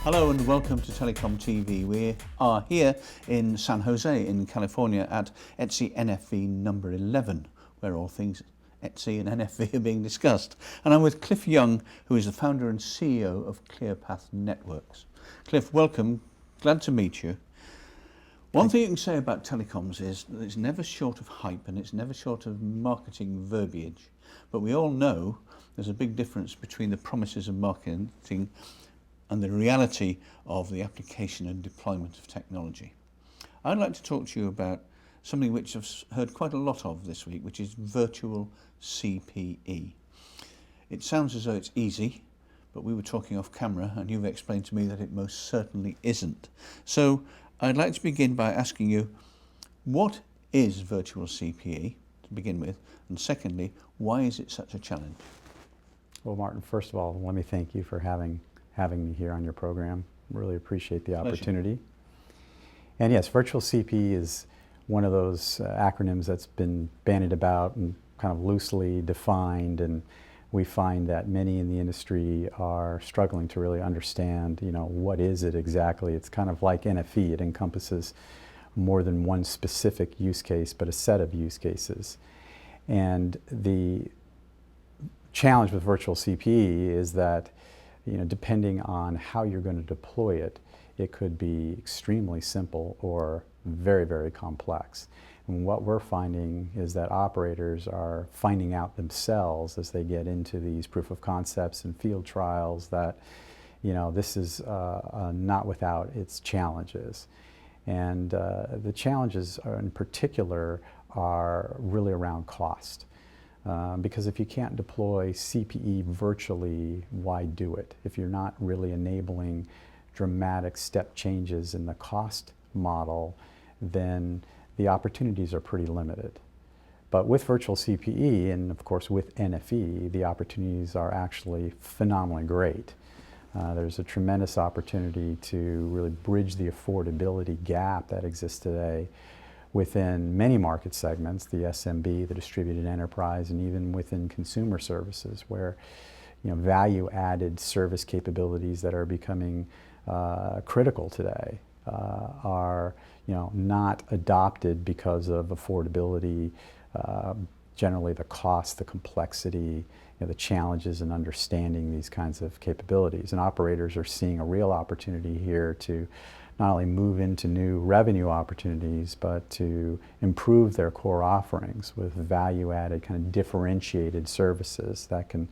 Hello and welcome to TelecomTV. We are here in San Jose in California at ETSI NFV number 11, where all things ETSI and NFV are being discussed. And I'm with Cliff Young, who is the founder and CEO of ClearPath Networks. Cliff, welcome. Glad to meet you. One thing you can say about telecoms is that it's never short of hype and it's never short of marketing verbiage. But we all know there's a big difference between the promises of marketing and the reality of the application and deployment of technology. I'd like to talk to you about something which I've heard quite a lot of this week, which is virtual CPE. It sounds as though it's easy, but we were talking off camera and you've explained to me that it most certainly isn't. So I'd like to begin by asking you, what is virtual CPE to begin with? And secondly, why is it such a challenge? Well, Martin, first of all, let me thank you for having me here on your program. Really appreciate the opportunity. And yes, virtual CPE is one of those acronyms that's been bandied about and kind of loosely defined, and we find that many in the industry are struggling to really understand, what is it exactly. It's kind of like NFE. It encompasses more than one specific use case, but a set of use cases. And the challenge with virtual CPE is that depending on how you're going to deploy it, it could be extremely simple or very, very complex. And what we're finding is that operators are finding out themselves as they get into these proof of concepts and field trials that, this is not without its challenges. And the challenges in particular are really around cost. Because if you can't deploy CPE virtually, why do it? If you're not really enabling dramatic step changes in the cost model, then the opportunities are pretty limited. But with virtual CPE, and of course with NFE, the opportunities are actually phenomenally great. There's a tremendous opportunity to really bridge the affordability gap that exists today within many market segments, the SMB, the distributed enterprise, and even within consumer services, where value-added service capabilities that are becoming critical today are not adopted because of affordability, generally the cost, the complexity, the challenges in understanding these kinds of capabilities. And operators are seeing a real opportunity here to not only move into new revenue opportunities, but to improve their core offerings with value-added, kind of differentiated services that can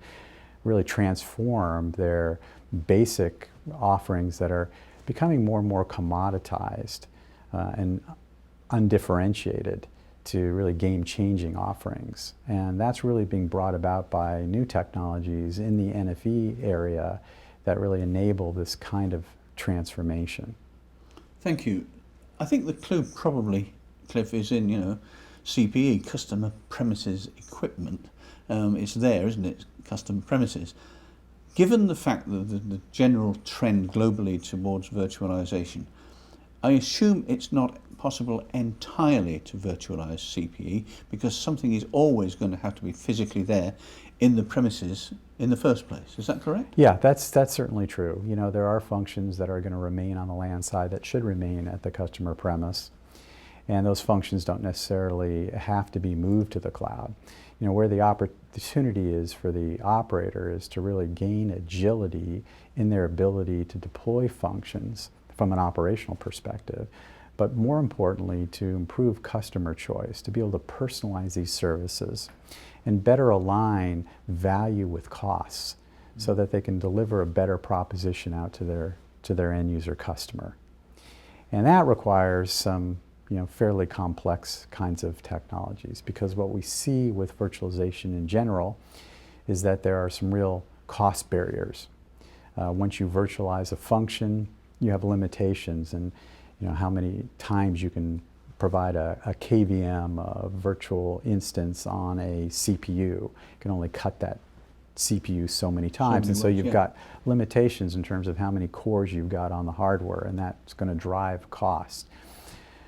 really transform their basic offerings that are becoming more and more commoditized and undifferentiated to really game-changing offerings. And that's really being brought about by new technologies in the NFE area that really enable this kind of transformation. Thank you. I think the clue probably, Cliff, is in, CPE, customer premises equipment. It's there, isn't it? Customer premises. Given the fact that the general trend globally towards virtualization, I assume it's not possible entirely to virtualize CPE because something is always going to have to be physically there in the premises in the first place. Is that correct? Yeah, that's certainly true. There are functions that are going to remain on the LAN side that should remain at the customer premise, and those functions don't necessarily have to be moved to the cloud. Where the opportunity is for the operator is to really gain agility in their ability to deploy functions from an operational perspective, but more importantly to improve customer choice, to be able to personalize these services and better align value with costs so that they can deliver a better proposition out to their end user customer. And that requires some fairly complex kinds of technologies, because what we see with virtualization in general is that there are some real cost barriers. Once you virtualize a function, you have limitations, and how many times you can provide a KVM, a virtual instance on a CPU. You can only cut that CPU so many times, and so you've got limitations in terms of how many cores you've got on the hardware, and that's going to drive cost.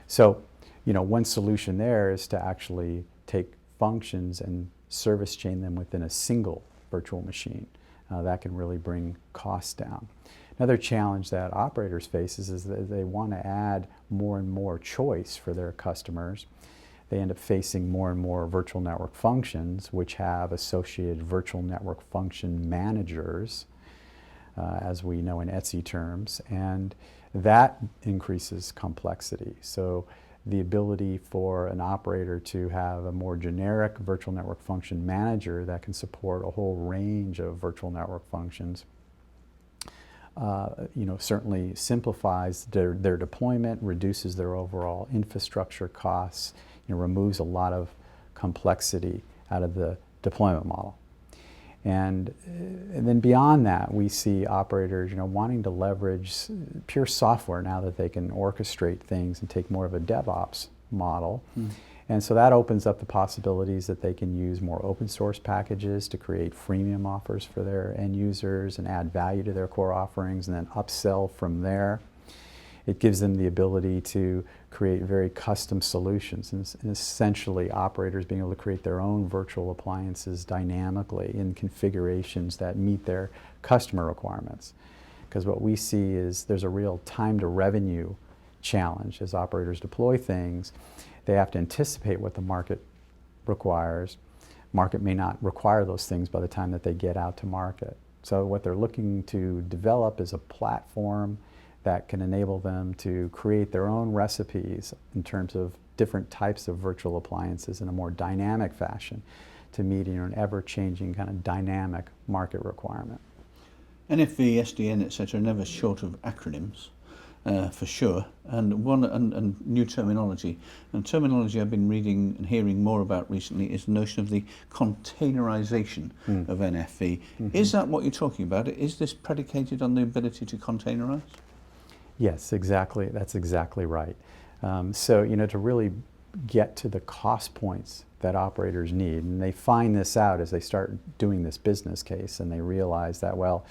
So, one solution there is to actually take functions and service chain them within a single virtual machine. That can really bring costs down. Another challenge that operators face is that they want to add more and more choice for their customers. They end up facing more and more virtual network functions, which have associated virtual network function managers, as we know in ETSI terms, and that increases complexity. So the ability for an operator to have a more generic virtual network function manager that can support a whole range of virtual network functions certainly simplifies their deployment, reduces their overall infrastructure costs, removes a lot of complexity out of the deployment model. And then beyond that, we see operators, wanting to leverage pure software now that they can orchestrate things and take more of a DevOps model. And so that opens up the possibilities that they can use more open source packages to create freemium offers for their end users and add value to their core offerings and then upsell from there. It gives them the ability to create very custom solutions and essentially operators being able to create their own virtual appliances dynamically in configurations that meet their customer requirements. Because what we see is there's a real time to revenue challenge as operators deploy things. They have to anticipate what the market requires. Market may not require those things by the time that they get out to market. So what they're looking to develop is a platform that can enable them to create their own recipes in terms of different types of virtual appliances in a more dynamic fashion to meet an ever-changing kind of dynamic market requirement. NFV, SDN, etc. are never short of acronyms, for sure, and new terminology. And terminology I've been reading and hearing more about recently is the notion of the containerization of NFV. Is that what you're talking about? Is this predicated on the ability to containerize? Yes, exactly. That's exactly right. So, to really get to the cost points that operators need, and they find this out as they start doing this business case, and they realize that, well,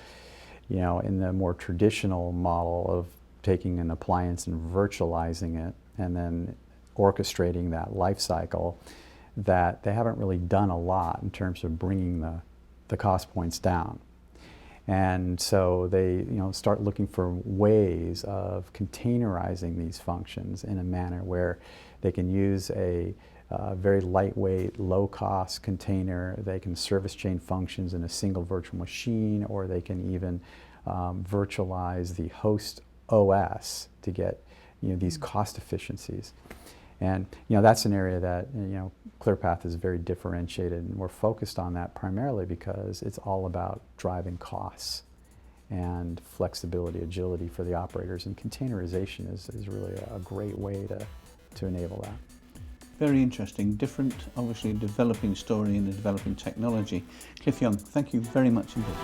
in the more traditional model of taking an appliance and virtualizing it and then orchestrating that life cycle, that they haven't really done a lot in terms of bringing the cost points down. And so they start looking for ways of containerizing these functions in a manner where they can use a very lightweight, low-cost container. They can service chain functions in a single virtual machine, or they can even virtualize the host OS to get these cost efficiencies. And that's an area that ClearPath is very differentiated, and we're focused on that primarily because it's all about driving costs and flexibility, agility for the operators, and containerization is really a great way to enable that. Very interesting, different, obviously developing story and a developing technology. Cliff Young, thank you very much indeed.